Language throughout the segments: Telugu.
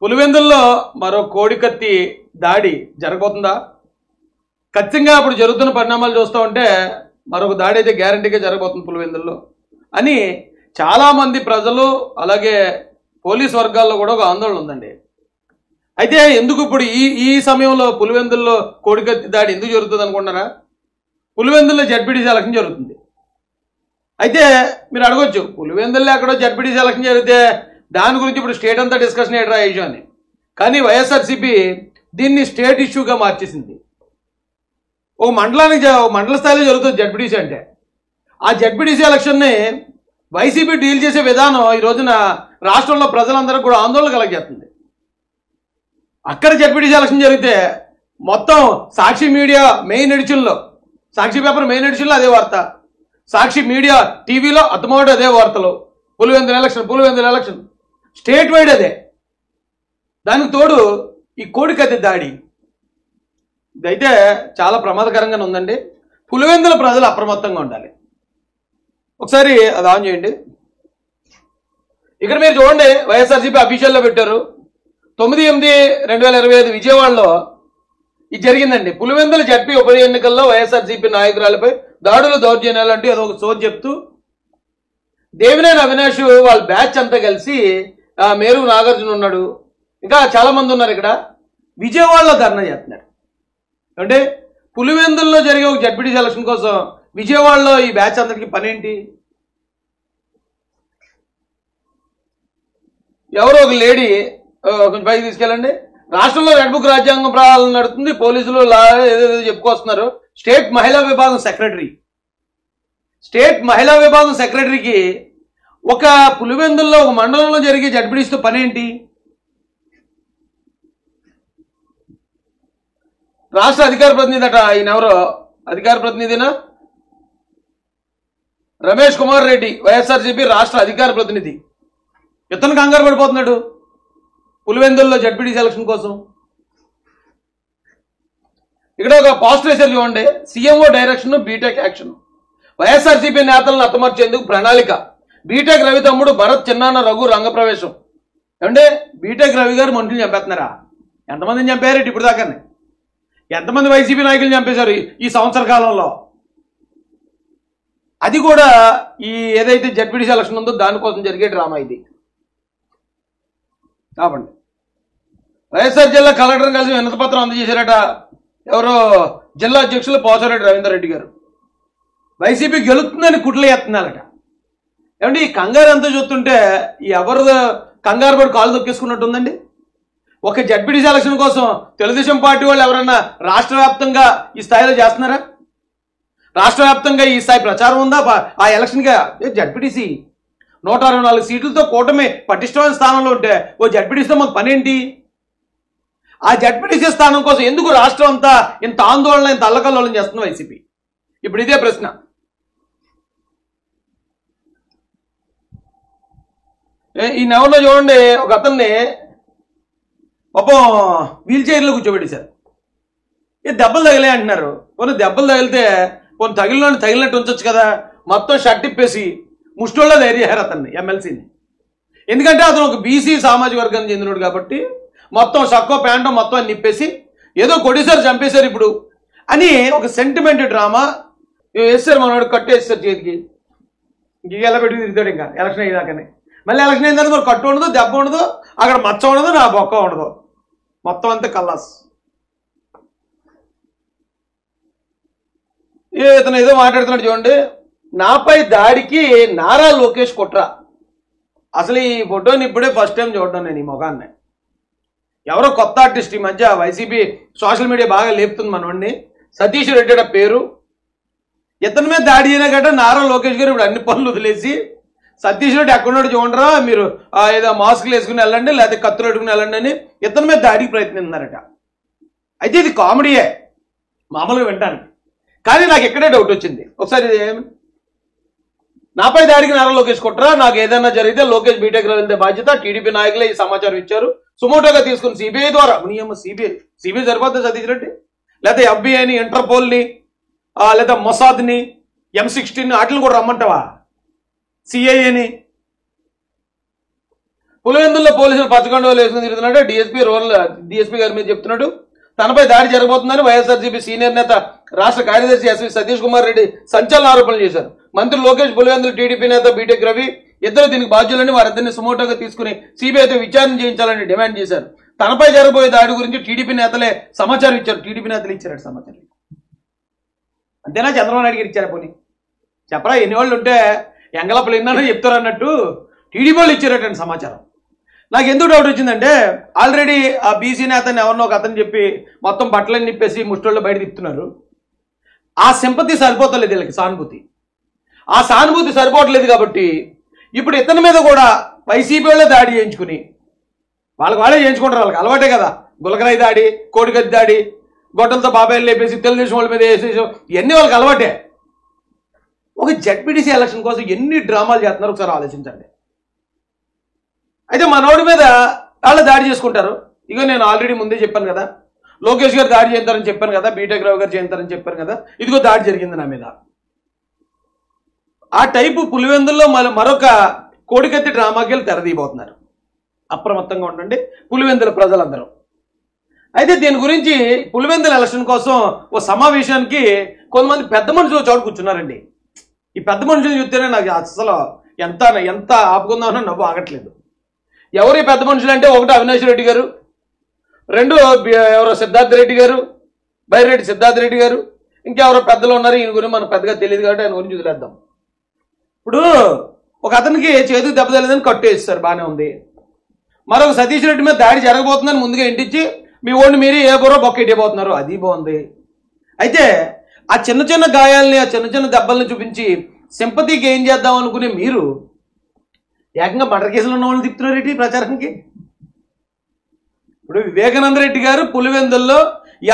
పులివెందుల్లో మరో కోడికత్తి దాడి జరగబోతుందా? ఖచ్చితంగా ఇప్పుడు జరుగుతున్న పరిణామాలు చూస్తూ ఉంటే మరొక దాడి అయితే గ్యారంటీగా జరగబోతుంది పులివెందుల్లో అని చాలామంది ప్రజలు అలాగే పోలీస్ వర్గాల్లో కూడా ఒక ఆందోళన ఉందండి. అయితే ఎందుకు ఇప్పుడు ఈ సమయంలో పులివెందుల్లో కోడికత్తి దాడి ఎందుకు జరుగుతుంది అనుకుంటున్నారా? పులివెందుల్లో జడ్పీటీసీ ఎలక్షన్ జరుగుతుంది. అయితే మీరు అడగొచ్చు, పులివెందుల్లో ఎక్కడో జడ్పీటీసీ ఎలక్షన్ జరిగితే దాని గురించి ఇప్పుడు స్టేట్ అంతా డిస్కషన్ ఏట్రా ఇష్యూ అని. కానీ వైఎస్ఆర్సీపీ దీన్ని స్టేట్ ఇష్యూగా మార్చేసింది. ఒక మండల స్థాయిలో జరుగుతుంది జడ్పీటీసీ అంటే. ఆ జడ్పీటీసీ ఎలక్షన్ని వైసీపీ డీల్ చేసే విధానం ఈ రోజున రాష్ట్రంలో ప్రజలందరికీ కూడా ఆందోళన కలగజేస్తుంది. అక్కడ జడ్పీటీసీ ఎలక్షన్ జరిగితే మొత్తం సాక్షి మీడియా మెయిన్ ఎడిషన్లో, సాక్షి పేపర్ మెయిన్ ఎడిషన్లో అదే వార్త, సాక్షి మీడియా టీవీలో అత్తమోటి అదే వార్తలు, పులివెందుల ఎలక్షన్ స్టేట్ వైడ్ అదే. దానికి తోడు ఈ కోడికత్తి దాడి ఇదైతే చాలా ప్రమాదకరంగానే ఉందండి. పులివెందుల ప్రజలు అప్రమత్తంగా ఉండాలి. ఒకసారి అది ఆన్ చేయండి. ఇక్కడ మీరు చూడండి, వైఎస్ఆర్సీపీ అఫీషియల్లో పెట్టారు 9/8/2025 విజయవాడలో ఇది జరిగిందండి. పులివెందుల జడ్పీ ఉప ఎన్నికల్లో వైఎస్ఆర్సీపీ నాయకురాలపై దాడులు దౌర్జన్యాలు అంటూ ఏదో ఒక సోది చెప్తూ దేవినేని అవినాష్ వాళ్ళ బ్యాచ్ అంతా కలిసి మేరు నాగార్జున ఉన్నాడు, ఇంకా చాలా మంది ఉన్నారు, ఇక్కడ విజయవాడలో ధర్నా చేస్తున్నారు. అంటే పులివెందుల్లో జరిగే ఒక జడ్పీటీసీ ఎలక్షన్ కోసం విజయవాడలో ఈ బ్యాచ్ అందరికి పనేంటి? ఎవరో ఒక లేడీ కొంచెం పైకి తీసుకెళ్ళండి. రాష్ట్రంలో రెడ్ బుక్ రాజ్యాంగం ప్రాణాలను నడుతుంది, పోలీసులు ఏదేదో చెప్పుకొస్తున్నారు. స్టేట్ మహిళా విభాగం సెక్రటరీకి ఒక పులివెందుల్లో ఒక మండలంలో జరిగే జడ్పీటీసీతో పనేంటి? రాష్ట్ర అధికార ప్రతినిధి అట, ఈయన ఎవరో అధికార ప్రతినిధినా, రమేష్ కుమార్ రెడ్డి, వైఎస్ఆర్సీపీ రాష్ట్ర అధికార ప్రతినిధి. ఇతను కంగారు పడిపోతున్నాడు పులివెందుల్లో జడ్పీటీసీ ఎలక్షన్ కోసం. ఇక్కడ ఒక పోస్టర్ వేసారు చూడండి, CMO direction BTech action. YSRCP నేతలను అత్తమర్చేందుకు ప్రణాళిక. బీటెక్ రవి తమ్ముడు భరత్ చిన్నాన్న రఘు రంగప్రవేశం. ఏమంటే బీటెక్ రవి గారు మనుషులు చంపేస్తున్నారా? ఎంతమందిని చంపారు ఇప్పుడు దాకానే? ఎంతమంది వైసీపీ నాయకులు చంపేశారు ఈ సంవత్సర కాలంలో? అది కూడా ఈ ఏదైతే జడ్పీటీసీ ఎలక్షన్ ఉందో దానికోసం జరిగే డ్రామా ఇది. కాబట్టి వైఎస్ఆర్ జిల్లా కలెక్టర్ కలిసి వినతిపత్రం అందజేశారట ఎవరో జిల్లా అధ్యక్షులు పోసారెడ్డి రవీందర్ రెడ్డి గారు. వైసీపీ గెలుస్తుందని కుట్లు ఎత్తున్నారట. ఏమంటే ఈ కంగారు అంతా చూస్తుంటే ఎవరు కంగారు పడి కాలు తొక్కేసుకున్నట్టుందండి. ఒక జడ్పీటీసీ ఎలక్షన్ కోసం తెలుగుదేశం పార్టీ వాళ్ళు ఎవరన్నా రాష్ట్ర వ్యాప్తంగా ఈ స్థాయిలో చేస్తున్నారా? రాష్ట్ర వ్యాప్తంగా ఈ స్థాయి ప్రచారం ఉందా ఆ ఎలక్షన్గా? జడ్పీటీసీ 164 సీట్లతో కూటమి పటిష్టమైన స్థానంలో ఉంటే ఓ జడ్పీటీసీతో మాకు పనేంటి? ఆ జడ్పీటీసీ స్థానం కోసం ఎందుకు రాష్ట్రం అంతా ఇంత ఆందోళన, ఇంత అల్లకల్లోలం చేస్తుంది వైసీపీ? ఇప్పుడు ఇదే ప్రశ్న. ఈ నెవలో చూడండి, ఒక అతన్ని పాపం వీల్ చైర్లో కూర్చోబెట్టేశారు. దెబ్బలు తగిలే అంటున్నారు. కొన్ని దెబ్బలు తగిలితే కొన్ని తగిలినట్టు ఉంచొచ్చు కదా. మొత్తం షర్ట్ ఇప్పేసి ముష్టోళ్ళ ధైర్యారు అతన్ని, ఎమ్మెల్సీని. ఎందుకంటే అతను ఒక బీసీ సామాజిక వర్గానికి చెందినడు కాబట్టి మొత్తం షక్కో ప్యాంటో మొత్తం అని నిప్పేసి ఏదో కొడేసారు, చంపేశారు ఇప్పుడు అని ఒక సెంటిమెంట్ డ్రామా వేస్తారు. మనవాడు కట్టేస్తారు చేతికి, ఇంకెలా పెట్టి తిరుగుతాడు ఇంకా ఎలక్షన్ అయ్యేదాకానే. మళ్ళీ ఎలక్షన్ అయిన తర్వాత మరి కట్టు ఉండదు, దెబ్బ ఉండదు, అక్కడ మచ్చ ఉండదు, నా బొక్క ఉండదు, మొత్తం అంతా కల్లాస్. ఇతను ఏదో మాట్లాడుతున్నాడు చూడండి, నాపై దాడికి నారా లోకేష్ కుట్ర. అసలు ఈ ఫోటోని ఇప్పుడే ఫస్ట్ టైం చూడడం నేను, ఈ ముఖాన్ని. ఎవరో కొత్త ఆర్టిస్ట్ ఈ మధ్య వైసీపీ సోషల్ మీడియా బాగా లేపుతుంది మనవాడిని, సతీష్ రెడ్డి పేరు. ఇతని మీద దాడి అయినా గట్రా నారా లోకేష్ గారు ఇప్పుడు అన్ని పనులు వదిలేసి సతీష్ రెడ్డి ఎక్కడున్నాడు చూడరా మీరు, ఏదో మాస్కులు వేసుకుని వెళ్ళండి లేకపోతే కత్తులు పెట్టుకుని వెళ్ళండి అని ఇతని మీద దాడికి ప్రయత్నిస్తున్నారట. అయితే ఇది కామెడీయే మామూలుగా వింటాను, కానీ నాకు ఎక్కడే డౌట్ వచ్చింది. ఒకసారి నాపై దాడికి నారా లోకేష్ కుట్ర, నాకు ఏదైనా జరిగితే లోకేష్ బీటెక్ వెళ్తే బాధ్యత, టీడీపీ నాయకులే ఈ సమాచారం ఇచ్చారు, సుమోటోగా తీసుకుని సిబిఐ ద్వారా. సిబిఐ సరిపోతుంది సతీష్ రెడ్డి, లేకపోతే ఎఫ్బిఐని, ఇంటర్పోల్ని, లేదా మొసాద్ని, M16 వాటిని కూడా రమ్మంటావా? సిఐఏని పులివెందుల్లో పోలీసులు పచ్చగొండలు వేసుకుని తిరుగుతున్నాడు. డిఎస్పీ గారి మీద చెప్తున్నాడు. తనపై దాడి జరగబోతుందని వైఎస్ఆర్సీపీ సీనియర్ నేత రాష్ట్ర కార్యదర్శి ఎస్వి సతీష్ కుమార్ రెడ్డి సంచలన ఆరోపణలు చేశారు. మంత్రి లోకేష్, పులివెందులు టీడీపీ నేత బీటెక్ రవి ఇద్దరు దీనికి బాధ్యులని వారిద్దరిని సుమోటోగా తీసుకుని సిబిఐతో విచారణ చేయించాలని డిమాండ్ చేశారు. తనపై జరగబోయే దాడి గురించి టీడీపీ నేతలే సమాచారం ఇచ్చారు. టీడీపీ నేతలు ఇచ్చారట సమాచారం. అంతేనా? చంద్రబాబు నాయుడు గారు ఇచ్చారా? పోనీ చెప్పరా? ఎన్ని వాళ్ళు ఉంటే ఎంగలప్పలు ఎన్నో చెప్తారు అన్నట్టు టీడీపీ వాళ్ళు ఇచ్చారటండి సమాచారం. నాకు ఎందుకు డౌట్ వచ్చిందంటే, ఆల్రెడీ ఆ బీసీ నేతని ఎవరినో ఒక అతను చెప్పి మొత్తం బట్టలని నిప్పేసి ముష్టోళ్ళు బయట తిప్పుతున్నారు. ఆ సింపతి సరిపోతలేదు వీళ్ళకి, సానుభూతి. ఆ సానుభూతి సరిపోవట్లేదు కాబట్టి ఇప్పుడు ఇతని మీద కూడా వైసీపీ వాళ్ళే దాడి చేయించుకుని వాళ్ళే చేయించుకుంటారు. వాళ్ళకి అలవాటే కదా, గులకరాయి దాడి, కోడిగద్ది దాడి, గొడ్డలతో బాబాయిలు లేపేసి తెలుగుదేశం వాళ్ళ మీద వేసేసి ఇవన్నీ వాళ్ళకి అలవాటే. ఒక జెడ్పీటీసీ ఎలక్షన్ కోసం ఎన్ని డ్రామాలు చేస్తున్నారు ఒకసారి ఆలోచించండి. అయితే మనోడి మీద వాళ్ళు దాడి చేసుకుంటారు. ఇక నేను ఆల్రెడీ ముందే చెప్పాను కదా, లోకేష్ గారు దాడి చేస్తారని చెప్పాను కదా, బీటెక్ రావు గారు చేస్తారని చెప్పాను కదా, ఇదిగో దాడి జరిగింది నా మీద. ఆ టైపు పులివెందుల్లో మరొక కోడికత్తి డ్రామాకి వెళ్ళి తెరదీయబోతున్నారు. అప్రమత్తంగా ఉండండి పులివెందుల ప్రజలందరూ. అయితే దీని గురించి పులివెందుల ఎలక్షన్ కోసం ఓ సమావేశానికి కొంతమంది పెద్ద మనుషులు చోటు కూర్చున్నారండి. ఈ పెద్ద మనుషులు చూస్తేనే నాకు అసలు ఎంత ఆపుకుందామని నవ్వు ఆగట్లేదు. ఎవరు ఈ పెద్ద మనుషులు అంటే, ఒకటి అవినాష్ రెడ్డి గారు, రెండు ఎవరో సిద్ధార్థ రెడ్డి గారు, బైరెడ్డి సిద్ధార్థ రెడ్డి గారు, ఇంకెవరో పెద్దలు ఉన్నారు. ఈయన గురించి మనకు పెద్దగా తెలియదు కాబట్టి ఆయన గురించి వదిలేద్దాం. ఇప్పుడు ఒక అతనికి చేతికి దెబ్బ తగలేదని కట్టు వేస్తారు, బాగానే ఉంది. మరొక సతీష్ రెడ్డి మీద దాడి జరగబోతుందని ముందుగా ఇంటించి మీ ఓడిని మీరు ఏ బుర్రో బొక్క ఇట్టిపోతున్నారు, అది బాగుంది. అయితే ఆ చిన్న చిన్న గాయాలని, ఆ చిన్న చిన్న దెబ్బల్ని చూపించి సింపతికి ఏం చేద్దాం అనుకునే మీరు ఏకంగా మర్డర్ కేసులు ఉన్న వాళ్ళని తిప్పుతున్నారు ఏంటి ప్రచారానికి? ఇప్పుడు వివేకానంద రెడ్డి గారు పులివెందుల్లో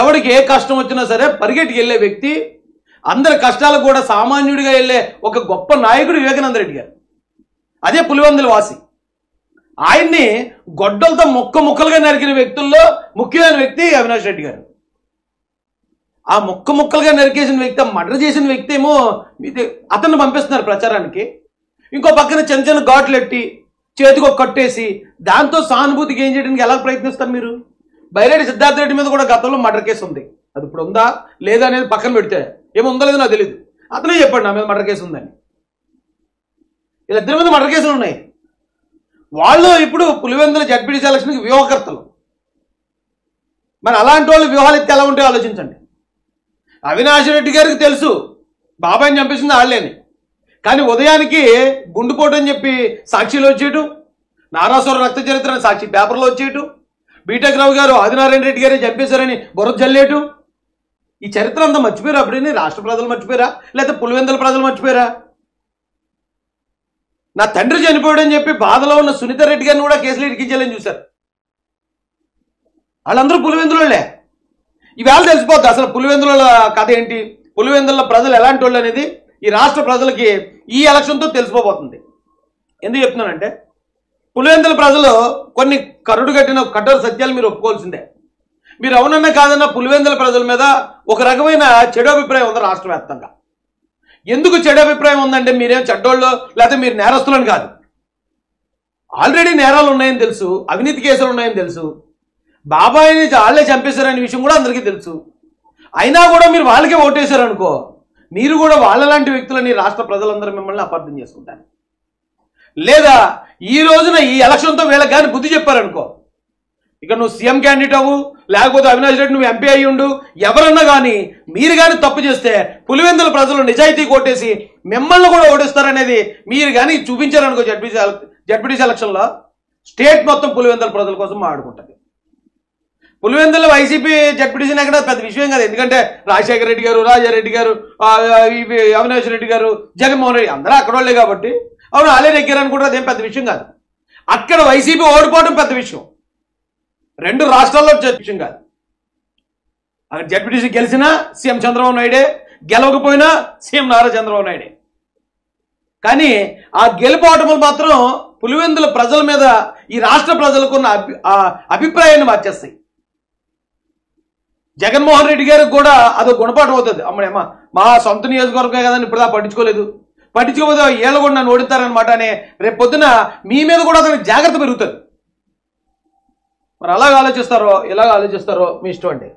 ఎవరికి ఏ కష్టం వచ్చినా సరే పరిగెట్టుకు వెళ్ళే వ్యక్తి, అందరి కష్టాలకు కూడా సామాన్యుడిగా వెళ్ళే ఒక గొప్ప నాయకుడు వివేకానంద రెడ్డి గారు. అదే పులివెందుల వాసి. ఆయన్ని గొడ్డలతో ముక్కలుగా నరికిన వ్యక్తుల్లో ముఖ్యమైన వ్యక్తి అవినాష్ రెడ్డి గారు. ఆ ముక్కలుగా నరికేసిన వ్యక్తి, మర్డర్ చేసిన వ్యక్తి ఏమో అతన్ని పంపిస్తున్నారు ప్రచారానికి. ఇంకో పక్కన చిన్న చిన్న ఘాట్లు ఎట్టి చేతికి ఒక కట్టేసి దాంతో సానుభూతికి ఏం చేయడానికి ఎలా ప్రయత్నిస్తారు మీరు? బైరెడ్డి సిద్ధార్థ రెడ్డి మీద కూడా గతంలో మర్డర్ కేసు ఉంది. అది ఇప్పుడు ఉందా లేదా అనేది పక్కన పెడితే, ఏముందో లేదో నాకు తెలియదు, అతనే చెప్పండి నా మీద మర్డర్ కేసు ఉందని. వీళ్ళిద్దరి మీద మర్డర్ కేసులు ఉన్నాయి. వాళ్ళు ఇప్పుడు పులివెందుల జడ్పీటీసీ ఎలక్షన్కి వ్యూహకర్తలు. మరి అలాంటి వాళ్ళు వ్యూహాలు ఎత్తి ఎలా ఉంటాయో ఆలోచించండి. అవినాష్ రెడ్డి గారికి తెలుసు బాబాయిని చంపేసింది వాళ్ళేని, కానీ ఉదయానికి గుండుపోటు అని చెప్పి సాక్షిలో వచ్చేయటం, నారాసుర రక్త చరిత్ర సాక్షి పేపర్లో వచ్చేయటం, బీటెక్ రావు గారు ఆదినారాయణ రెడ్డి గారే చంపేశారని బుర్ర జల్లేయటం, ఈ చరిత్ర అంతా మర్చిపోయారు. అప్పుడేని రాష్ట్ర ప్రజలు మర్చిపోయారా, లేకపోతే పులివెందుల ప్రజలు మర్చిపోయారా? నా తండ్రి చనిపోయాడని చెప్పి బాధలో ఉన్న సునీత రెడ్డి గారిని కూడా కేసులు ఇరికించాలని చూశారు. వాళ్ళందరూ పులివెందులే. ఈవేళ తెలిసిపోద్ది అసలు పులివెందుల కథ ఏంటి, పులివెందుల ప్రజలు ఎలాంటి వాళ్ళు అనేది ఈ రాష్ట్ర ప్రజలకి ఈ ఎలక్షన్తో తెలిసిపోబోతుంది. ఎందుకు చెప్తున్నానంటే, పులివెందుల ప్రజలు కొన్ని కఠోర సత్యాలు మీరు ఒప్పుకోవాల్సిందే. మీరు అవునన్నా కాదన్నా పులివెందుల ప్రజల మీద ఒక రకమైన చెడు అభిప్రాయం ఉంది రాష్ట్ర వ్యాప్తంగా. ఎందుకు చెడు అభిప్రాయం ఉందంటే, మీరేం చెడ్డోళ్ళు లేకపోతే మీరు నేరస్తులని కాదు. ఆల్రెడీ నేరాలు ఉన్నాయని తెలుసు, అవినీతి కేసులు ఉన్నాయని తెలుసు, బాబాయిని వాళ్ళే చంపేశారనే విషయం కూడా అందరికీ తెలుసు. అయినా కూడా మీరు వాళ్ళకే ఓటేశారు అనుకో, మీరు కూడా వాళ్ళలాంటి వ్యక్తులని రాష్ట్ర ప్రజలందరూ మిమ్మల్ని అపార్థం చేసుకుంటారు. లేదా ఈ రోజున ఈ ఎలక్షన్తో వీళ్ళకి కానీ బుద్ధి చెప్పారనుకో, ఇక నువ్వు సీఎం క్యాండిడేట్ అవ్వు, లేకపోతే అవినాష్ రెడ్డి నువ్వు ఎంపీ అయ్యి ఉండు, ఎవరన్నా కానీ మీరు కానీ తప్పు చేస్తే పులివెందుల ప్రజలు నిజాయితీ కొట్టేసి మిమ్మల్ని కూడా ఓడిస్తారనేది మీరు కానీ చూపించారనుకో జడ్పీటీసీ ఎలక్షన్లో, స్టేట్ మొత్తం పులివెందుల ప్రజల కోసం మాట్లాడుకుంటుంది. పులివెందుల వైసీపీ జడ్పీటీసీ ఎక్కడ పెద్ద విషయం కాదు. ఎందుకంటే రాజశేఖర రెడ్డి గారు, రాజారెడ్డి గారు, అవినాష్ రెడ్డి గారు, జగన్మోహన్ రెడ్డి అందరూ అక్కడ వాళ్ళే కాబట్టి అవును వాళ్ళే నెగ్గారని కూడా అదేం పెద్ద విషయం కాదు. అక్కడ వైసీపీ ఓడిపోవడం పెద్ద విషయం, రెండు రాష్ట్రాల్లో విషయం కాదు. అక్కడ జడ్పీటీసీ గెలిచినా సీఎం చంద్రబాబు నాయుడే, గెలవకపోయినా సీఎం నారా చంద్రబాబు నాయుడే. కానీ ఆ గెలుపోవటములు మాత్రం పులివెందుల ప్రజల మీద ఈ రాష్ట్ర ప్రజలకు ఉన్న అభిప్రాయాన్ని మార్చేస్తాయి. జగన్మోహన్ రెడ్డి గారికి కూడా అదో గుణపాఠం అవుతుంది. అమ్మడేమా మా సొంత నియోజకవర్గం కదని ఇప్పుడు పట్టించుకోకపోతే ఏళ్ళు కూడా నన్ను ఓడిస్తారనమాట అనే రేపు పొద్దున మీ మీద కూడా అతనికి జాగ్రత్త పెరుగుతుంది. మరి అలాగ ఆలోచిస్తారో ఇలాగ ఆలోచిస్తారో మీ ఇష్టం అండి.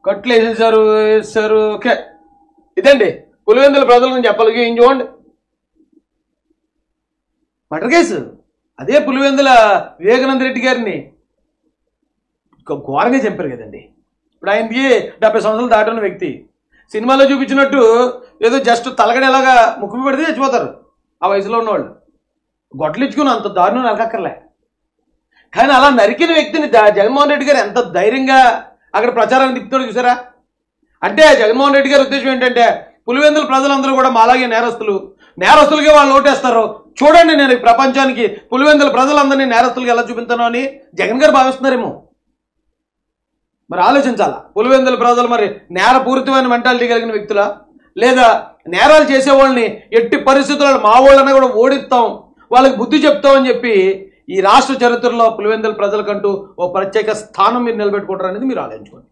కట్లు వేసేసారు ఓకే. ఇదండి పులివెందుల ప్రజల నుంచి చెప్పాలి. ఏం చూడండి, మర్డర్ కేసు అదే పులివెందుల వివేకానంద రెడ్డి గారిని ఘోరంగా చంపారు కదండి. ఇప్పుడు ఆయనకి 70 సంవత్సరాలు దాటున్న వ్యక్తి. సినిమాలో చూపించినట్టు ఏదో జస్ట్ తలగడేలాగా ముక్కు పెడితే చచ్చిపోతారు ఆ వయసులో ఉన్నవాళ్ళు. గొడ్డలు ఇచ్చుకుని అంత దారుణం నరకక్కర్లే. కానీ అలా నరికిన వ్యక్తిని జగన్మోహన్ రెడ్డి గారు ఎంత ధైర్యంగా అక్కడ ప్రచారాన్ని తిప్పుతాడు చూసారా. అంటే జగన్మోహన్ రెడ్డి గారి ఉద్దేశం ఏంటంటే పులివెందుల ప్రజలందరూ కూడా మాలాగే నేరస్తులకి వాళ్ళు ఓటేస్తారు, చూడండి నేను ఈ ప్రపంచానికి పులివెందుల ప్రజలందరినీ నేరస్తులుగా ఎలా చూపించాను అని జగన్ గారు భావిస్తున్నారేమో. మరి ఆలోచించాలా, పులివెందుల ప్రజలు మరి నేరపూరితమైన మెంటాలిటీ కలిగిన వ్యక్తులా, లేదా నేరాలు చేసేవాళ్ళని ఎట్టి పరిస్థితుల్లో మా వాళ్ళని కూడా ఓడిస్తాం, వాళ్ళకి బుద్ధి చెప్తామని చెప్పి ఈ రాష్ట్ర చరిత్రలో పులివెందుల ప్రజలకంటూ ఓ ప్రత్యేక స్థానం మీరు నిలబెట్టుకుంటారు అనేది మీరు ఆలోచించుకోండి.